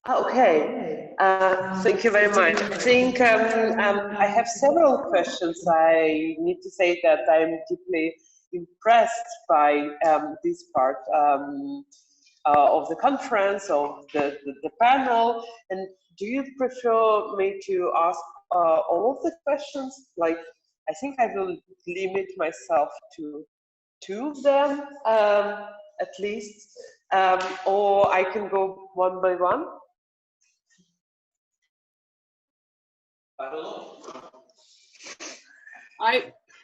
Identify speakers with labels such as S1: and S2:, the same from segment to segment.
S1: Okay, thank you very much. I think I have several questions. I need to say that I'm deeply impressed by this part of the conference, of the panel. And do you prefer me to ask all of the questions? Like, I think I will limit myself to two of them at least, or I can go one by one.
S2: I don't know.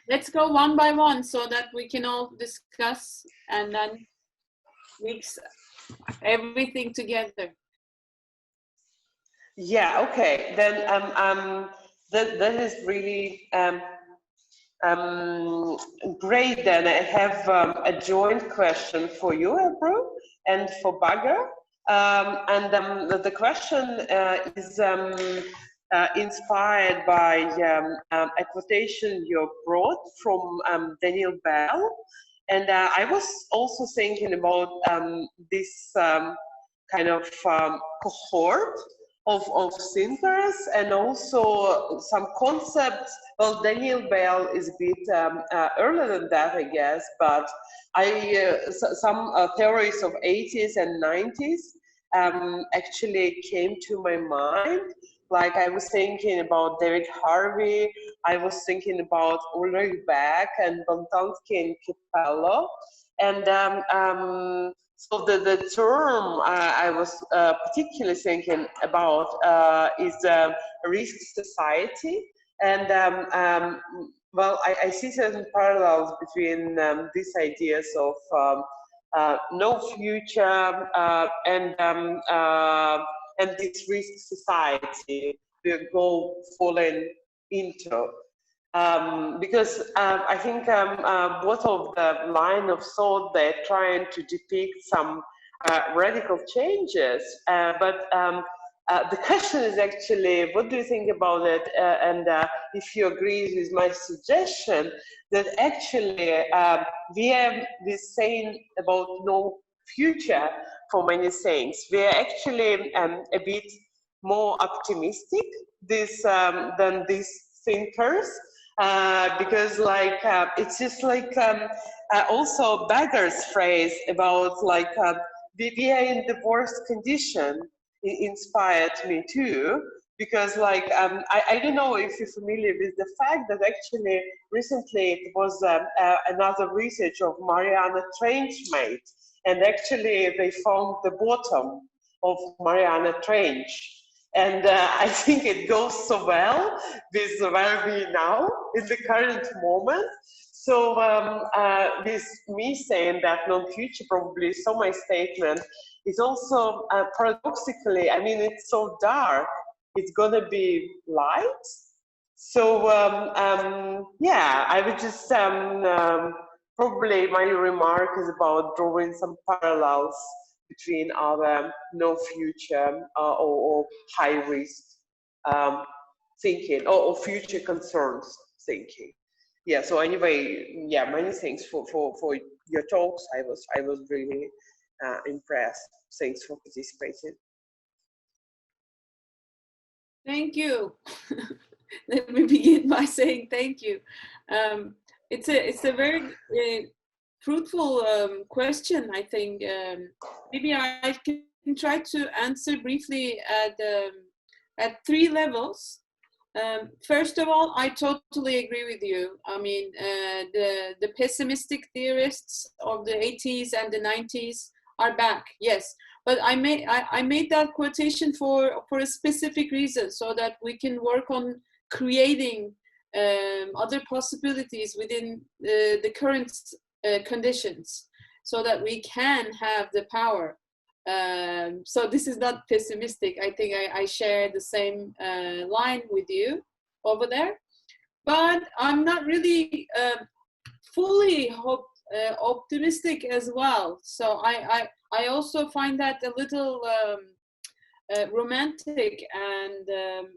S3: Let's go one by one so that we can all discuss and then mix everything together.
S1: Yeah, okay. Then that is really great. Then I have a joint question for you, Ebru, and for Bagger. And the question is inspired by a quotation you brought from Daniel Bell. And I was also thinking about this kind of cohort of thinkers, and also some concepts. Well, Daniel Bell is a bit earlier than that, I guess, but some theories of 80s and 90s actually came to my mind. Like, I was thinking about David Harvey, I was thinking about Ulrich Beck and Bontomsky and Capello. And so the term I was particularly thinking about is risk society. And well, I see certain parallels between these ideas of no future and this risk society we're falling into. Because I think both of the line of thought, they're trying to depict some radical changes, but the question is actually, what do you think about it? And if you agree with my suggestion, that actually we have this saying about no future for many things. We are actually a bit more optimistic than these thinkers. Because like it's just like also Bagger's phrase about like we are in the worst condition inspired me too, because like I don't know if you're familiar with the fact that actually recently it was another research of Mariana Trench made, and actually they found the bottom of Mariana Trench. And I think it goes so well with where we are now in the current moment. So with me saying that no future probably, so my statement is also paradoxically, I mean, it's so dark, it's gonna be light. So yeah, I would just probably my remark is about drawing some parallels between our no future or high risk thinking or future concerns thinking. Yeah, so anyway, yeah, many thanks for your talks. I was really impressed. Thanks for participating.
S3: Thank you. Let me begin by saying thank you. It's a very fruitful question, I think. Maybe I can try to answer briefly at three levels. First of all, I totally agree with you. I mean, the pessimistic theorists of the 80s and the 90s are back, yes. But I made that quotation for a specific reason, so that we can work on creating other possibilities within the current conditions, so that we can have the power. So this is not pessimistic. I think I share the same line with you over there, but I'm not really fully optimistic as well. So I also find that a little romantic, and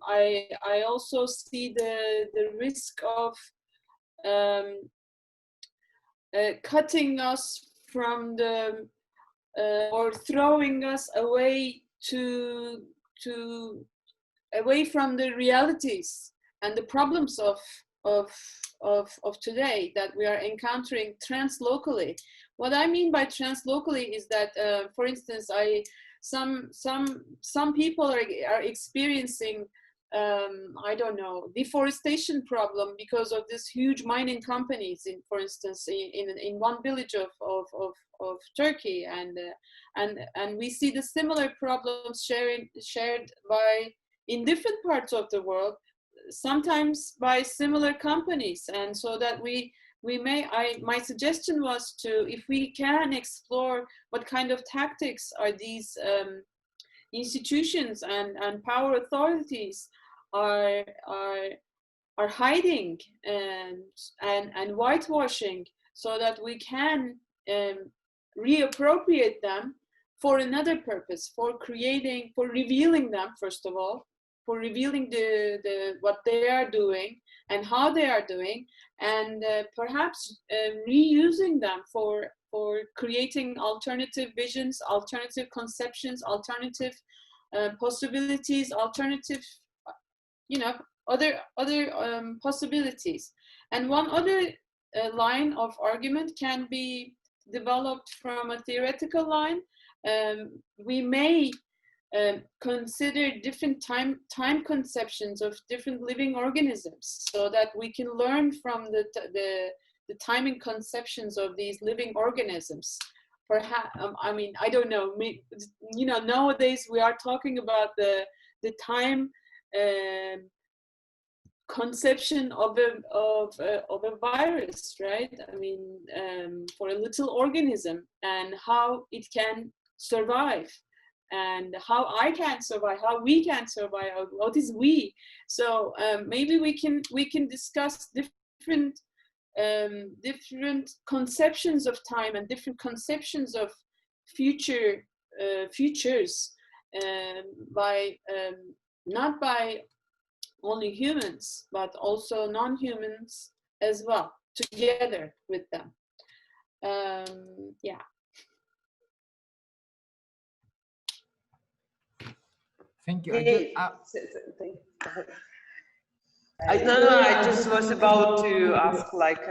S3: I also see the risk of cutting us from the or throwing us away to to away from the realities and the problems of today that we are encountering translocally. What I mean by translocally is that, for instance, some people are experiencing I don't know, deforestation problem because of this huge mining companies in, for instance, in one village of Turkey, and we see the similar problems shared by in different parts of the world, sometimes by similar companies. And so that we may, my suggestion was to, if we can explore what kind of tactics are these institutions and power authorities are hiding and whitewashing, so that we can reappropriate them for another purpose, for creating, for revealing them, first of all, for revealing the what they are doing and how they are doing, and perhaps reusing them for creating alternative visions, alternative conceptions, alternative possibilities, alternative, you know, other possibilities. And one other line of argument can be developed from a theoretical line. We may consider different time conceptions of different living organisms, so that we can learn from the timing conceptions of these living organisms. Perhaps, I mean, I don't know, you know, nowadays we are talking about the time conception of a virus, right? I mean, for a little organism, and how it can survive, and how I can survive, how we can survive, what is we. So maybe we can discuss different conceptions of time and different conceptions of futures by not by only humans, but also non-humans as well, together with them. Yeah.
S4: Thank you.
S1: I just was about to ask, like,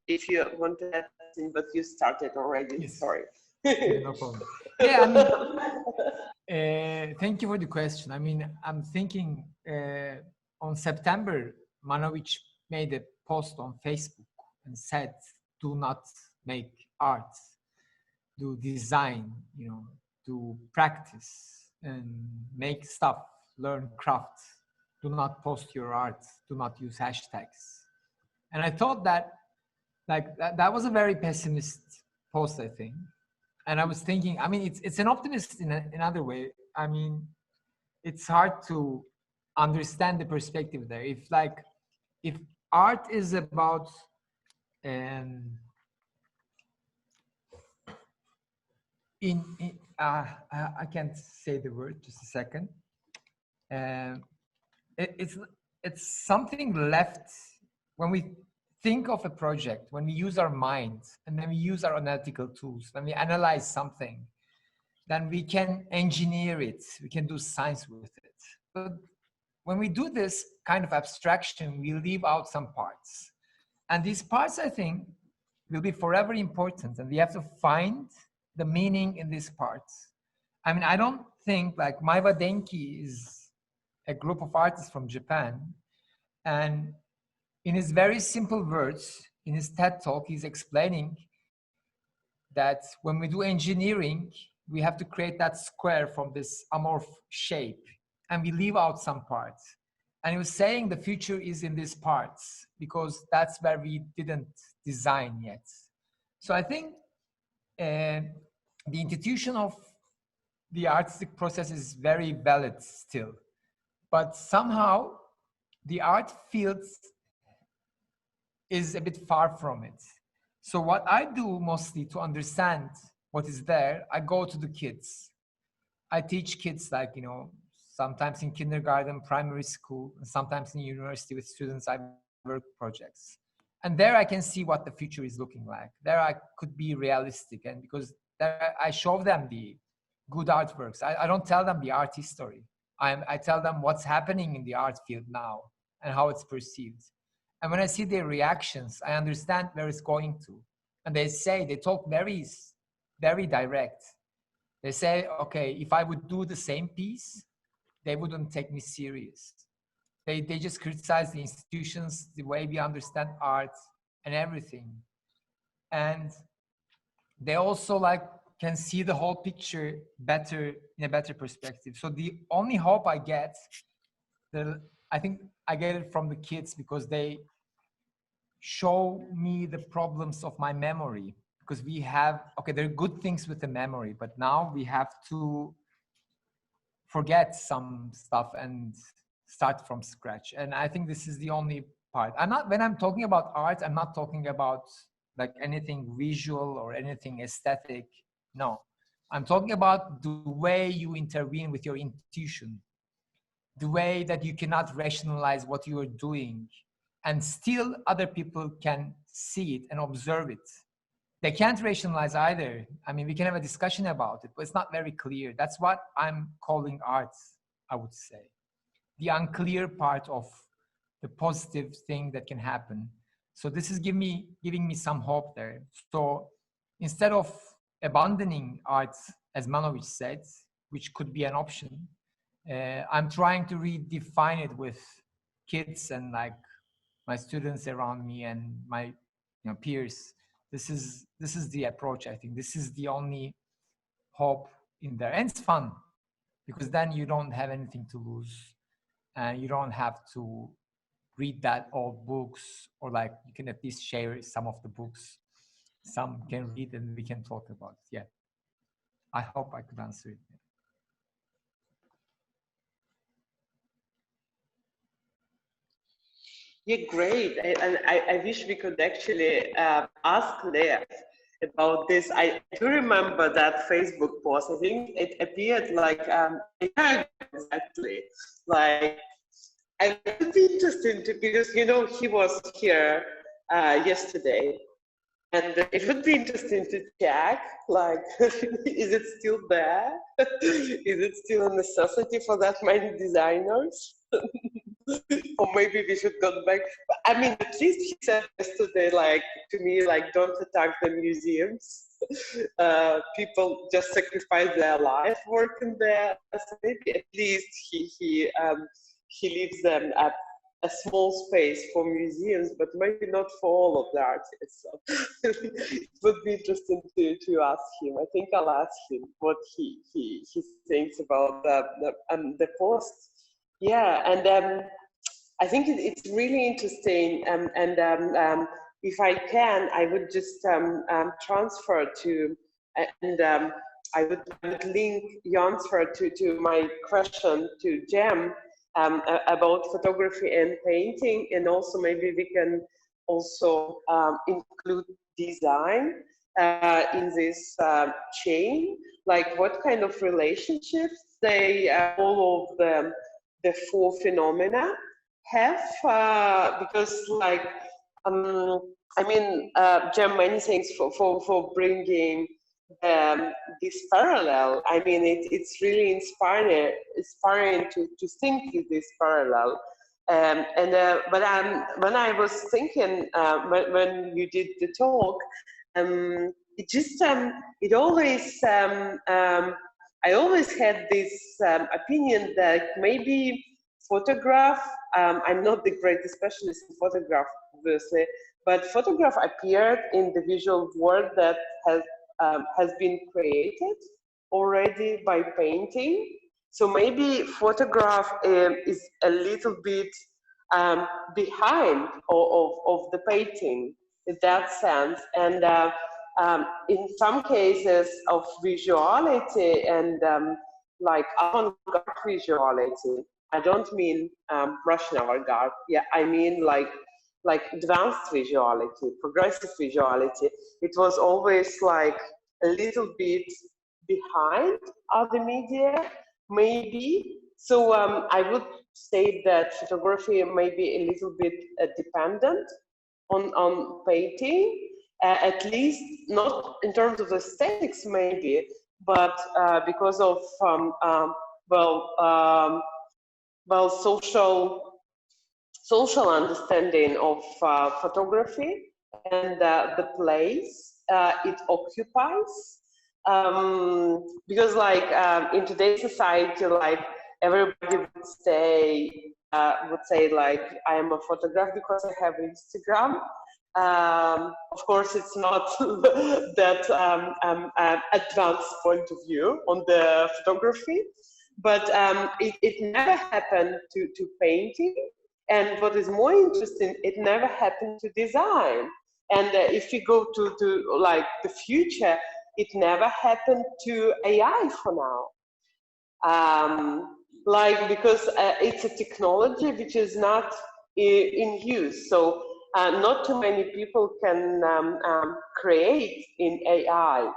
S1: if you want to add something, but you started already. Yes. Sorry.
S4: Yeah, no problem. Yeah, I mean, thank you for the question. I mean, I'm thinking on September, Manovic made a post on Facebook and said, "Do not make art, do design, you know, do practice and make stuff, learn craft. Do not post your art, do not use hashtags." And I thought that, like, that was a very pessimist post, I think. And I was thinking, I mean, it's an optimist in another way. I mean, it's hard to understand the perspective there. If art is about I can't say the word, just a second. It's something left when we think of a project, when we use our mind and then we use our analytical tools, when we analyze something, then we can engineer it, we can do science with it. But when we do this kind of abstraction, we leave out some parts. And these parts, I think, will be forever important, and we have to find the meaning in these parts. I mean, I don't think, like, Maiwa Denki is a group of artists from Japan, and in his very simple words, in his TED talk, he's explaining that when we do engineering, we have to create that square from this amorph shape, and we leave out some parts. And he was saying the future is in these parts, because that's where we didn't design yet. So I think the institution of the artistic process is very valid still, but somehow the art field is a bit far from it. So what I do mostly to understand what is there, I go to the kids. I teach kids, like, you know, sometimes in kindergarten, primary school, and sometimes in university with students, I work projects. And there I can see what the future is looking like. There I could be realistic, and because there I show them the good artworks. I don't tell them the art history. I tell them what's happening in the art field now and how it's perceived. And when I see their reactions, I understand where it's going to. And they talk very, very direct. They say, okay, if I would do the same piece, they wouldn't take me serious. They just criticize the institutions, the way we understand art and everything. And they also like can see the whole picture better in a better perspective. So the only hope I get, I think I get it from the kids, because they show me the problems of my memory. Because we have, okay, there are good things with the memory, but now we have to forget some stuff and start from scratch. And I think this is the only part. When I'm talking about art, I'm not talking about like anything visual or anything aesthetic. No, I'm talking about the way you intervene with your intuition, the way that you cannot rationalize what you are doing, and still other people can see it and observe it. They can't rationalize either. I mean, we can have a discussion about it, but it's not very clear. That's what I'm calling art, I would say. The unclear part of the positive thing that can happen. So this is giving me some hope there. So instead of abandoning art, as Manojit said, which could be an option, I'm trying to redefine it with kids and like my students around me and my peers. This is the approach. I think this is the only hope in there, and it's fun because then you don't have anything to lose, and you don't have to read that old books, or like you can at least share some of the books. Some can read and we can talk about it. Yeah, I hope I could answer it.
S1: Yeah, great. And I wish we could actually ask Leah about this. I do remember that Facebook post. I think it appeared like a year ago exactly. Like, I would be interested to, because he was here yesterday, and it would be interesting to check, like, is it still there? Is it still a necessity for that many designers? Or maybe we should go back. But, I mean, at least he said yesterday, like, to me, like, don't attack the museums. People just sacrifice their life working there. So maybe at least he leaves them at a small space for museums, but maybe not for all of the artists. So it would be interesting to ask him. I think I'll ask him what he thinks about the post. Yeah, and I think it's really interesting, and if I can, I would just transfer to, and I would link transfer to my question to Jem about photography and painting, and also maybe we can also include design in this chain, like what kind of relationships they all of the four phenomena have, because like I mean, Jem, many thanks for bringing this parallel. I mean, it's really inspiring to think in this parallel. But when I was thinking when you did the talk, it just it always I always had this opinion that maybe photograph. I'm not the greatest specialist in photograph, obviously, but photograph appeared in the visual world that has been created already by painting. So maybe photograph is a little bit behind of the painting in that sense, and in some cases of visuality and like avant-garde visuality. I don't mean Russian avant-garde. Yeah, I mean like advanced visuality, progressive visuality. It was always like a little bit behind other media, maybe. So I would say that photography may be a little bit dependent on painting, at least not in terms of aesthetics maybe, but because of well, well, social understanding of photography and the place it occupies. Because like in today's society, like everybody would say like I am a photographer because I have Instagram. Of course, it's not that advanced point of view on the photography, but it never happened to painting. And what is more interesting, it never happened to design. And if we go to like the future, it never happened to AI for now. Like, because it's a technology which is not in use. So not too many people can create in AI.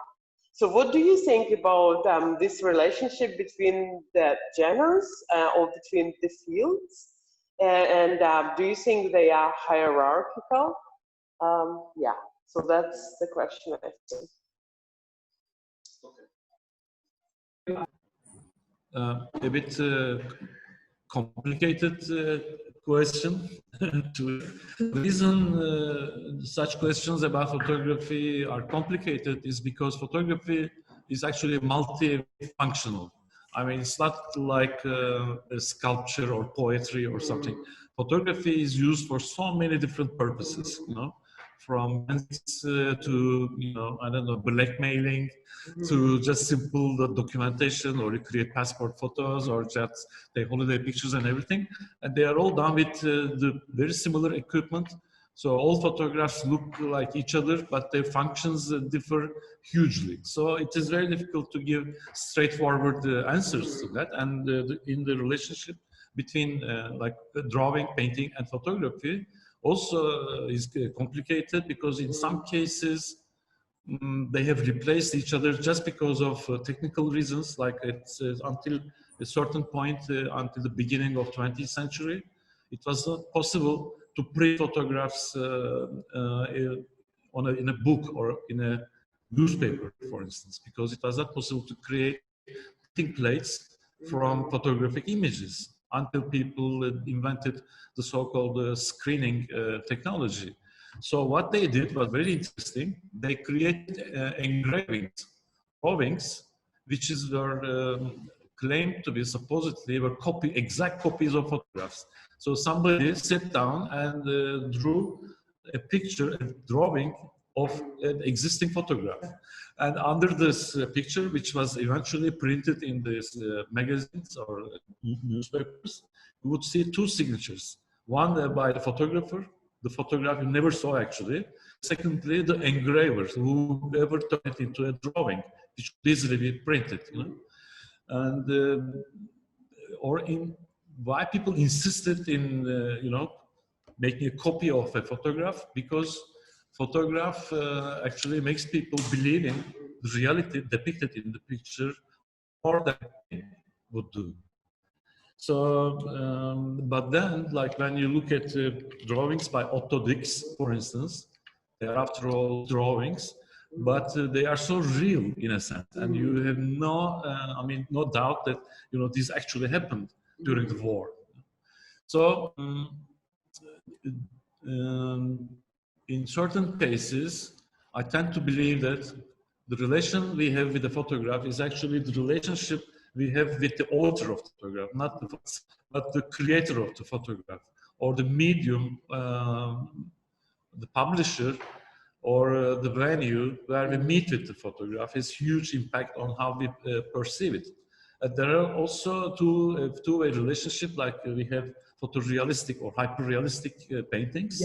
S1: So what do you think about this relationship between the genres or between the fields? And do you think they are hierarchical? Yeah, so that's the question, I think.
S2: A bit complicated question. The reason such questions about photography are complicated is because photography is actually multifunctional. I mean, it's not like a sculpture or poetry or something. Photography is used for so many different purposes, you know, from to, you know, I don't know, blackmailing, to just simple documentation, or you create passport photos, or just take holiday pictures and everything. And they are all done with the very similar equipment. So all photographs look like each other, but their functions differ hugely. So it is very difficult to give straightforward answers to that. And in the relationship between like drawing, painting, and photography also is complicated, because in some cases they have replaced each other just because of technical reasons. Like it's until a certain point, until the beginning of 20th century, it was not possible to print photographs in a book or in a newspaper, for instance, because it was not possible to create printing plates from photographic images until people invented the so-called screening technology. So what they did was very interesting. They created engravings, drawings, which were claimed to be supposedly were exact copies of photographs. So somebody sat down and drew a picture, a drawing of an existing photograph. And under this picture, which was eventually printed in these magazines or newspapers, you would see two signatures. One by the photographer you never saw actually. Secondly, the engraver, whoever turned it into a drawing, which could easily be printed, you know. And why people insisted in, you know, making a copy of a photograph, because photograph actually makes people believe in the reality depicted in the picture more than it would do. So, but then, like when you look at drawings by Otto Dix, for instance, they are after all drawings, but they are so real in a sense, and you have I mean, no doubt that, you know, this actually happened during the war. So, in certain cases, I tend to believe that the relation we have with the photograph is actually the relationship we have with the author of the photograph, but the creator of the photograph, or the medium, the publisher, or the venue where we meet with the photograph has huge impact on how we perceive it. There are also two-way relationship, like we have photorealistic or hyperrealistic paintings.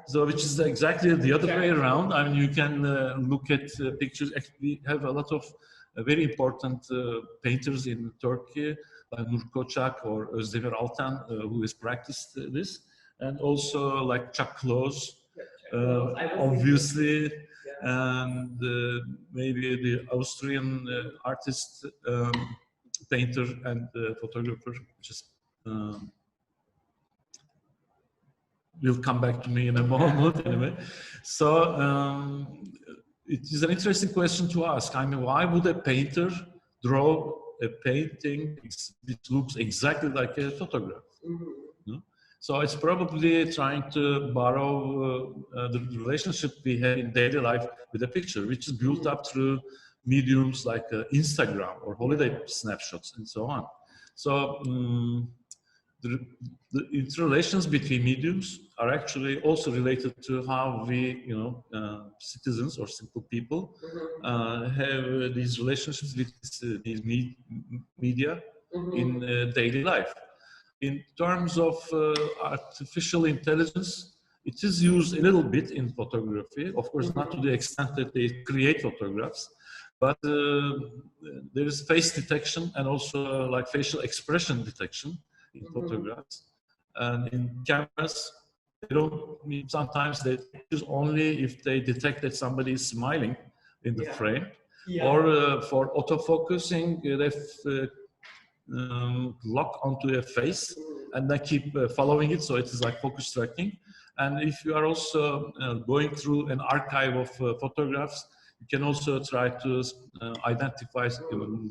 S2: So which is exactly the other way around. I mean, you can look at pictures. We have a lot of very important painters in Turkey, like Nur Koçak or Özdemir Altan, who has practiced this, and also like Chuck Close, obviously, and maybe the Austrian artist, painter, and photographer, just will come back to me in a moment anyway. So it is an interesting question to ask. I mean, why would a painter draw a painting which looks exactly like a photograph. No? So it's probably trying to borrow the relationship we have in daily life with a picture, which is built up through mediums like Instagram or holiday snapshots and so on. So the interrelations between mediums are actually also related to how we, citizens or simple people have these relationships with these media in daily life. In terms of artificial intelligence, it is used a little bit in photography, of course, not to the extent that they create photographs, but there is face detection and also like facial expression detection in photographs. And in cameras, they don't mean sometimes they use only if they detect that somebody is smiling in the frame. Or for autofocusing, they lock onto a face and then keep following it, so it is like focus tracking. And if you are also going through an archive of photographs, you can also try to identify,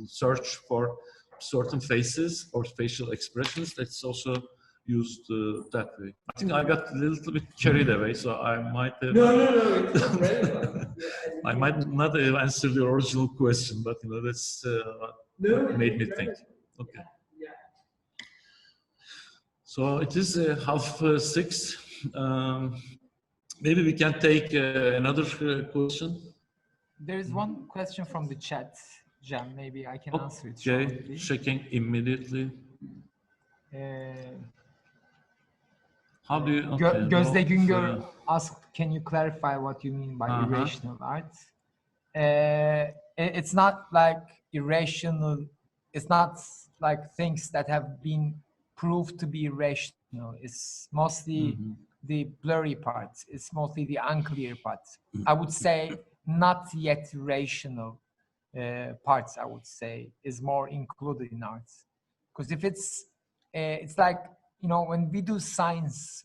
S2: search for certain faces or facial expressions. That's also used that way. I think I got a little bit carried away, so I might have,
S5: it's relevant.
S2: I might not have answered the original question, but that's what made me think. Okay.
S5: Yeah.
S2: So it is 6:30. Maybe we can take another question.
S4: There is one question from the chat, Jan. Maybe I can answer it.
S2: Okay,
S4: shortly.
S2: checking immediately. How do you? Okay,
S4: Gözde Güngör asked, "Can you clarify what you mean by irrational art?" It's not like irrational. It's not like things that have been proved to be irrational. It's mostly the blurry parts. It's mostly the unclear parts. I would say not yet rational parts, I would say, is more included in art. Because if it's like, when we do science,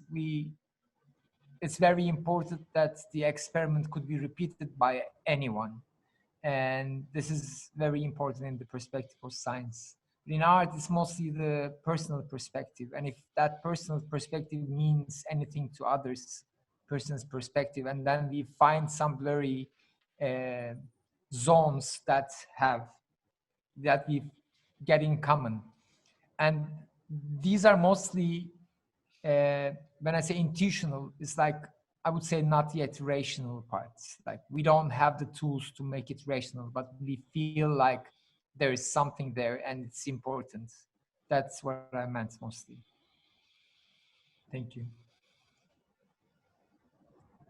S4: it's very important that the experiment could be repeated by anyone. And this is very important in the perspective of science. In art, it's mostly the personal perspective. And if that personal perspective means anything to others, person's perspective, and then we find some blurry zones that we get in common. And these are mostly, when I say intuitional, it's like, I would say not yet rational parts. Like we don't have the tools to make it rational, but we feel like there is something there and it's important. That's what I meant mostly. Thank you.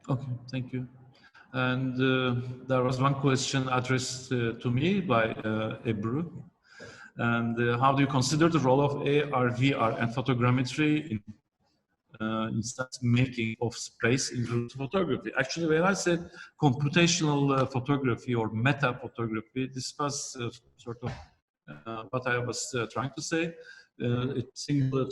S2: Okay, thank you. And there was one question addressed to me by Ebru. And how do you consider the role of AR, VR, and photogrammetry in instance making of space in photography? Actually, when I said computational photography or meta photography, this was sort of what I was trying to say. Single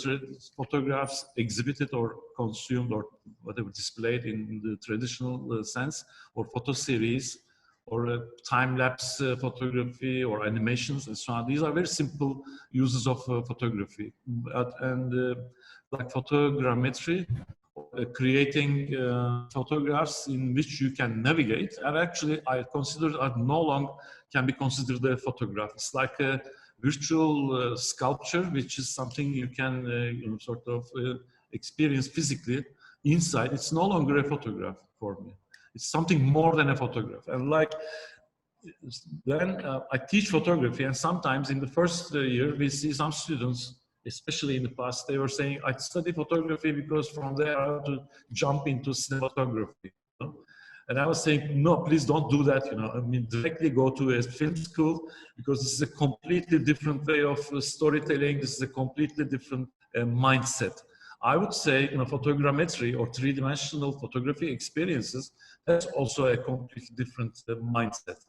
S2: photographs exhibited or consumed or whatever displayed in the traditional sense, or photo series, or time-lapse photography or animations and so on. These are very simple uses of photography. Like photogrammetry, creating photographs in which you can navigate, and actually I consider that no longer can be considered a photograph. It's like a virtual sculpture, which is something you can sort of experience physically inside. It's no longer a photograph for me. It's something more than a photograph. And like then I teach photography, and sometimes in the first year we see some students, especially in the past, they were saying, I study photography because from there I have to jump into cinematography. And I was saying, no, please don't do that. I mean, directly go to a film school, because this is a completely different way of storytelling. This is a completely different mindset. I would say, photogrammetry or three-dimensional photography experiences, that's also a completely different mindset.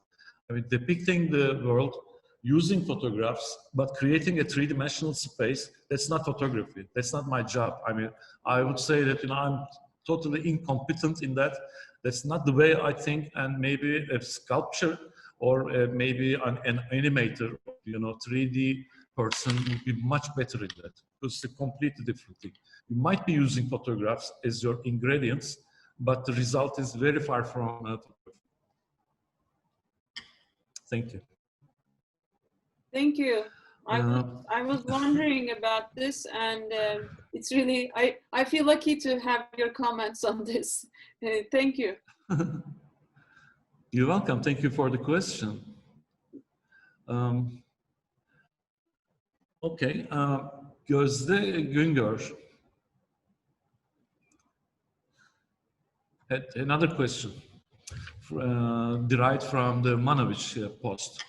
S2: I mean, depicting the world using photographs, but creating a three-dimensional space, that's not photography. That's not my job. I mean, I would say that, I'm totally incompetent in that. That's not the way I think, and maybe a sculpture or maybe an animator 3D person would be much better in that, because it's a completely different thing. You might be using photographs as your ingredients, but the result is very far from photography. Thank you.
S3: Thank you. I was wondering about this, and it's really, I feel lucky to have your comments on this. Thank you.
S2: You're welcome. Thank you for the question. Okay, Gözde Güngör had another question derived from the Manovich post.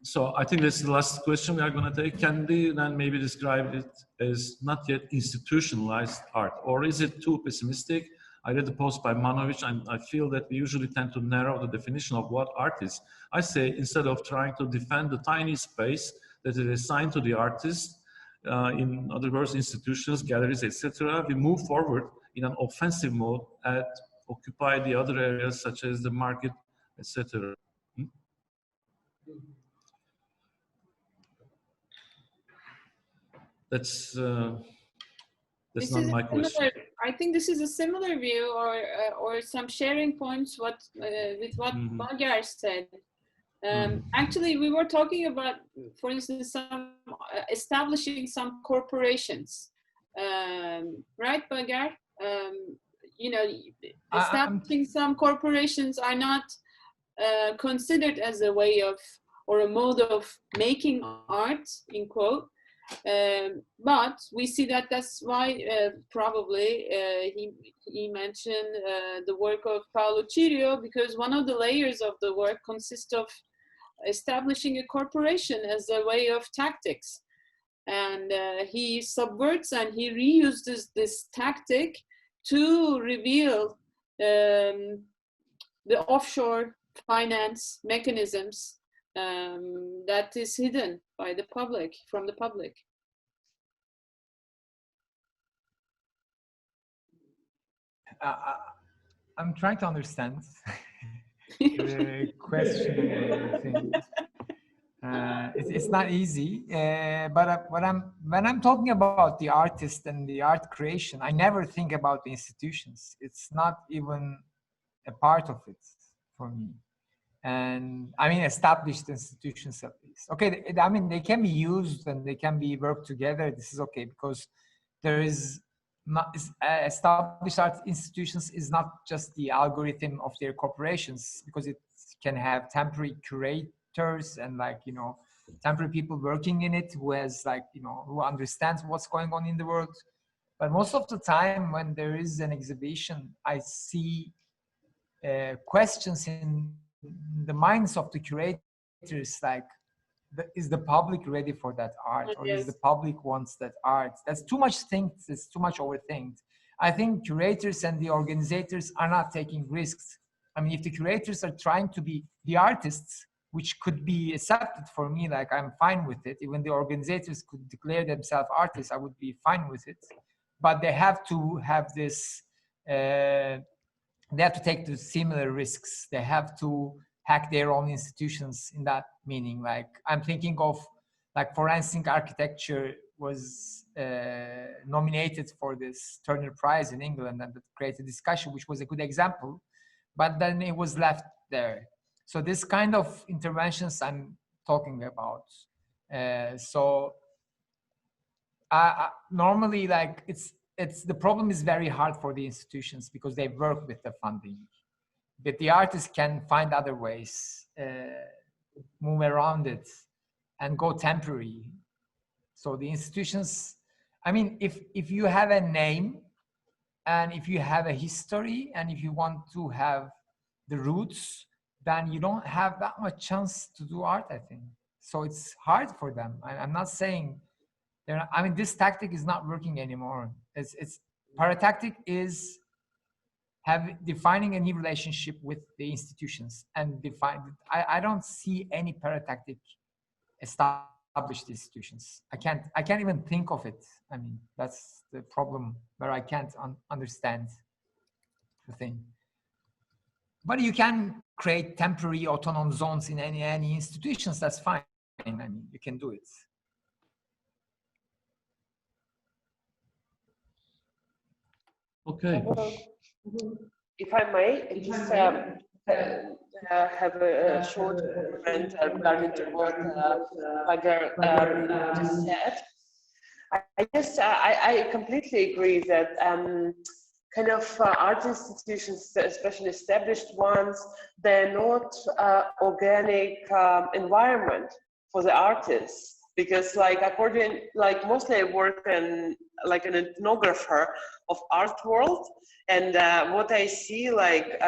S2: So I think that's the last question we are going to take. Can we then maybe describe it as not yet institutionalized art, or is it too pessimistic? I read the post by Manovich, and I feel that we usually tend to narrow the definition of what art is. I say, instead of trying to defend the tiny space that is assigned to the artist, in other words, institutions, galleries, etc., we move forward in an offensive mode and occupy the other areas such as the market, etc. That's not my question.
S3: I think this is a similar view, or some sharing points with what Bagar said. Actually, we were talking about, for instance, some establishing some corporations, right, Bagar? Establishing some corporations are not considered as a way of, or a mode of making art, in quote. But we see that that's why probably he mentioned the work of Paulo Cirio, because one of the layers of the work consists of establishing a corporation as a way of tactics. And he subverts and he reuses this tactic to reveal the offshore finance mechanisms that is hidden by the public, from the public.
S4: I'm trying to understand the question. It's not easy, but when I'm talking about the artist and the art creation, I never think about the institutions. It's not even a part of it for me. And I mean, established institutions at least. Okay, I mean, they can be used and they can be worked together. This is okay, because there is not established art institutions is not just the algorithm of their corporations, because it can have temporary curators and temporary people working in it who has who understands what's going on in the world. But most of the time when there is an exhibition, I see questions in the minds of the curators, like, is the public ready for that art, or is the public wants that art? That's too much things, it's too much overthinked. I think curators and the organizers are not taking risks. I mean, if the curators are trying to be the artists, which could be accepted for me, like, I'm fine with it. Even the organizers could declare themselves artists, I would be fine with it. But they have to have this they have to take the similar risks. They have to hack their own institutions in that meaning. Like, I'm thinking of, like, forensic architecture was nominated for this Turner Prize in England, and that created discussion, which was a good example, but then it was left there. So this kind of interventions I'm talking about. Normally, like, the problem is very hard for the institutions because they work with the funding, but the artists can find other ways, move around it and go temporary. So the institutions, I mean, if you have a name and if you have a history and if you want to have the roots, then you don't have that much chance to do art, I think. So it's hard for them. I'm not saying, I mean, this tactic is not working anymore. It's paratactic is defining a new relationship with the institutions and I don't see any paratactic established institutions. I can't even think of it. I mean, that's the problem, where I can't understand the thing. But you can create temporary autonomous zones in any institutions, that's fine. I mean, you can do it.
S2: Okay.
S1: If I may, just have a short comment regarding to what Pagar just said. I guess I completely agree that kind of art institutions, especially established ones, they're not organic environment for the artists. Because like according, like mostly I work in like an ethnographer of art world, and what I see like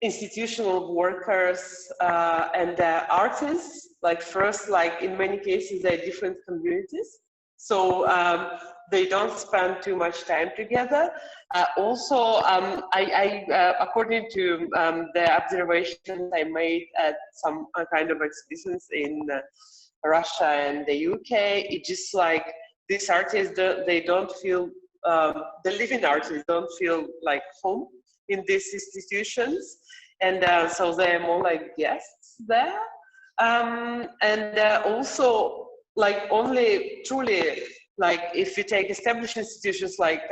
S1: institutional workers and artists, like first, like in many cases, they're different communities. So they don't spend too much time together. Also, according to the observations I made at some kind of exhibitions in Russia and the UK, it's just like these artists, they don't feel, the living artists don't feel like home in these institutions. And so they're more like guests there. And also, like only truly, like if you take established institutions, like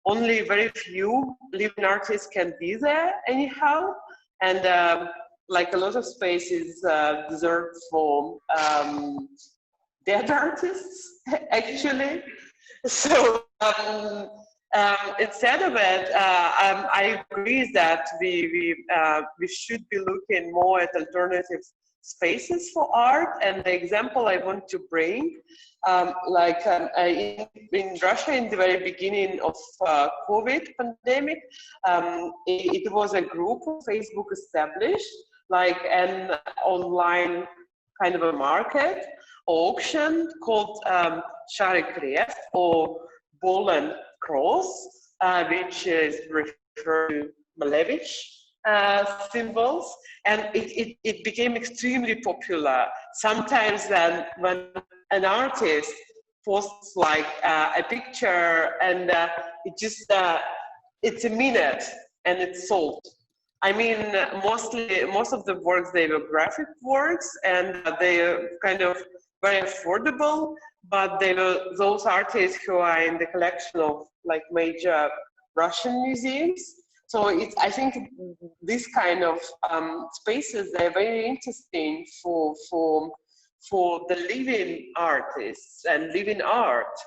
S1: only very few living artists can be there anyhow. And like a lot of space is reserved for dead artists, actually. So instead of it, I agree that we should be looking more at alternative spaces for art. And the example I want to bring, in Russia, in the very beginning of COVID pandemic, it was a group on Facebook established, like an online kind of a market auction called Share Crest, or Ball and Cross, which is referred to Malevich symbols, and it became extremely popular. Sometimes then when an artist posts like a picture and it's a minute and it's sold. I mean, most of the works, they were graphic works, and they are kind of very affordable, but they were those artists who are in the collection of like major Russian museums. So I think this kind of spaces, they're very interesting for the living artists and living art.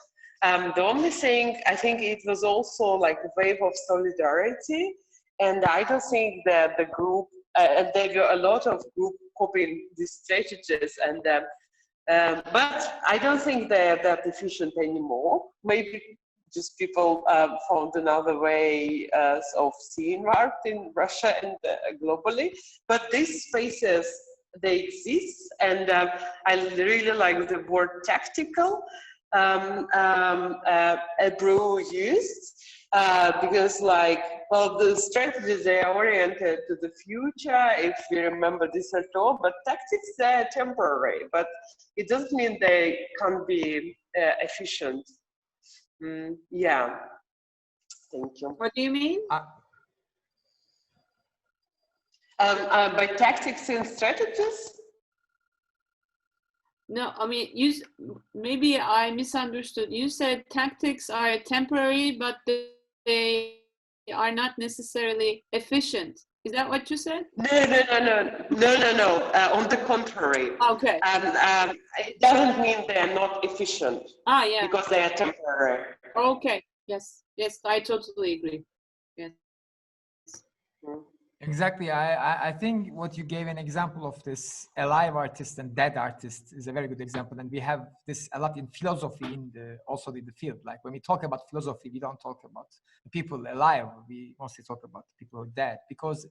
S1: The only thing, I think it was also like a wave of solidarity. And I don't think that the group, and there were a lot of group copying these strategies, and but I don't think they're that efficient anymore. Maybe just people found another way of seeing art in Russia and globally. But these spaces, they exist, and I really like the word tactical Brew used. Because like, well, the strategies, they are oriented to the future, if you remember this at all, but tactics, they're temporary, but it doesn't mean they can't be efficient. Yeah, thank you.
S3: What do you mean?
S1: By tactics and strategies?
S3: No, I mean, maybe I misunderstood. You said tactics are temporary, but they are not necessarily efficient. Is that what you said?
S1: No. On the contrary.
S3: Okay.
S1: It doesn't mean they are not efficient.
S3: Yeah.
S1: Because they are temporary.
S3: Okay. Yes, I totally agree. Yes.
S4: Exactly. I think what you gave an example of this alive artist and dead artist is a very good example. And we have this a lot in philosophy, also in the field. Like when we talk about philosophy, we don't talk about people alive. We mostly talk about people who are dead, because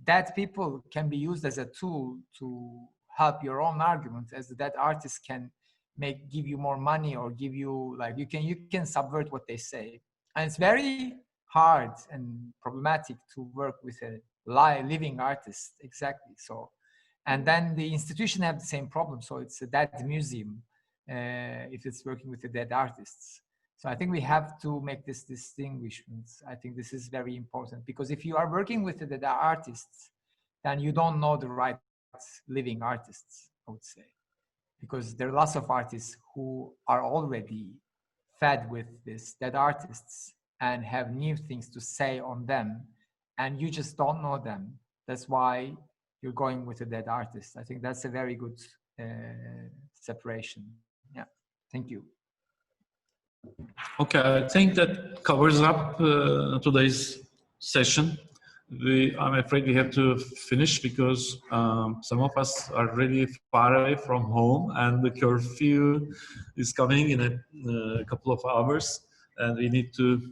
S4: dead people can be used as a tool to help your own argument, as the dead artist can give you more money, or give you, like, you can subvert what they say. And it's very hard and problematic to work with a living artist. Exactly. So, and then the institution have the same problem. So it's a dead museum if it's working with the dead artists. So I think we have to make this distinguishment. I think this is very important, because if you are working with the dead artists, then you don't know the right living artists. I would say, because there are lots of artists who are already fed with this dead artists and have new things to say on them, and you just don't know them. That's why you're going with a dead artist. I think that's a very good separation. Yeah, thank you.
S2: Okay, I think that covers up today's session. I'm afraid we have to finish because some of us are really far away from home and the curfew is coming in a couple of hours, and we need to,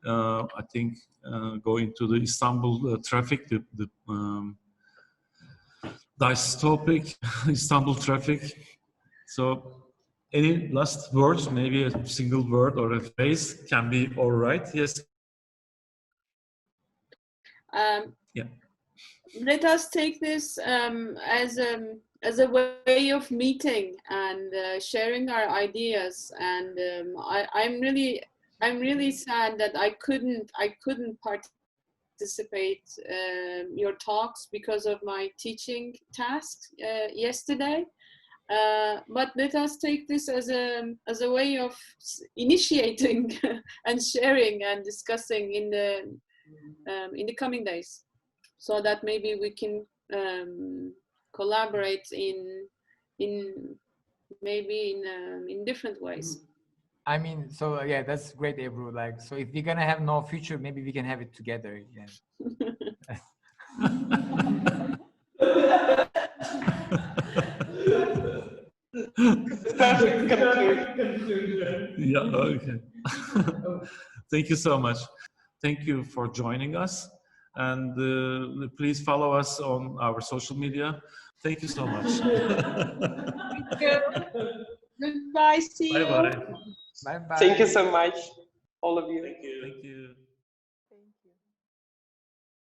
S2: I think, go into the Istanbul traffic, the dystopic Istanbul traffic. So any last words, maybe a single word or a phrase can be all right. Yes. Yeah.
S3: Let us take this as a way of meeting and sharing our ideas. And I'm really sad that I couldn't participate your talks because of my teaching task yesterday. But let us take this as a way of initiating and sharing and discussing in the coming days, so that maybe we can collaborate in different ways.
S4: I mean, so yeah, that's great, Ebru. Like, so if we're gonna have no future, maybe we can have it together. Yeah.
S1: Perfect conclusion.
S2: Yeah, okay. Thank you so much. Thank you for joining us. And please follow us on our social media. Thank you so much.
S1: Thank you. Goodbye. See you.
S2: Bye-bye.
S4: Bye bye.
S1: Thank you so much, all of you.
S2: Thank you. Thank you.